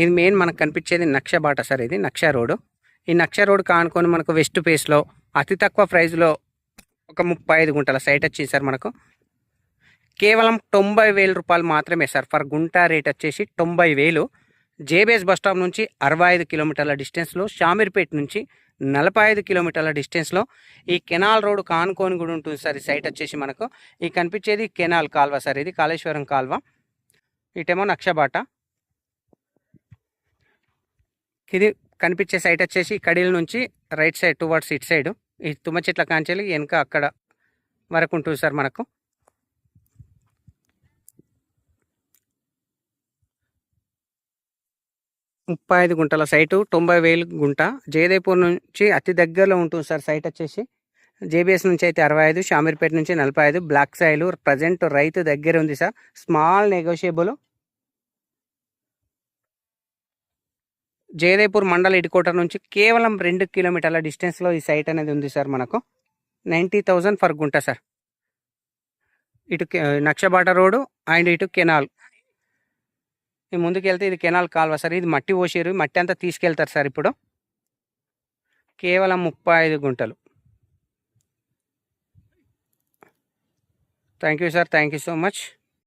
ఇది మెయిన్ మనకు కనిపించేది నక్ష బాట సార్. ఇది నక్ష రోడ్. ఈ నక్ష రోడ్ కానుకొని మనకు వెస్ట్ ఫేస్లో అతి తక్కువ ప్రైస్లో ఒక 35 గుంటల సైట్ వచ్చింది సార్. మనకు కేవలం 90,000 రూపాయలు మాత్రమే సార్. ఫర్ గుంట రేట్ వచ్చేసి 90,000. జేబీఎస్ బస్ స్టాప్ నుంచి 65 కిలోమీటర్ల డిస్టెన్స్లో, షామీర్పేట్ నుంచి 45 కిలోమీటర్ల డిస్టెన్స్లో ఈ కెనాల్ రోడ్ కానుకొని కూడా ఉంటుంది సార్. ఈ సైట్ వచ్చేసి మనకు ఈ కనిపించేది కెనాల్ కాల్వ సార్. ఇది కాళేశ్వరం కాల్వ. ఇటేమో నక్షబాట. ఇది కనిపించే సైట్ వచ్చేసి కడీల నుంచి right side towards it side ఈ తుమ్మ చెట్ల కాంచెలు వెనుక అక్కడ వరకు ఉంటుంది సార్. మనకు 35 గుంటల సైటు, 90,000 గుంట. జయదేపూర్ నుంచి అతి దగ్గరలో ఉంటుంది సార్ సైట్ వచ్చేసి. జేబీఎస్ నుంచి అయితే 65, షామీర్పేట నుంచి 45. బ్లాక్ సాయిల్ ప్రజెంట్ రైతు దగ్గర ఉంది సార్. Small negotiable. జయదేపూర్ మండల హెడ్ క్వార్టర్ నుంచి కేవలం 2 కిలోమీటర్ల డిస్టెన్స్లో ఈ సైట్ అనేది ఉంది సార్. మనకు 90,000 ఫర్ గుంట సార్. ఇటు నక్షబాట రోడ్డు అండ్ ఇటు కెనాల్. ఈ ముందుకు వెళ్తే ఇది కెనాల్ కాల్వ సార్. ఇది మట్టి పోసారు, మట్టి అంతా తీసుకెళ్తారు సార్. ఇప్పుడు కేవలం 35 గుంటలు. Thank you sir, thank you so much.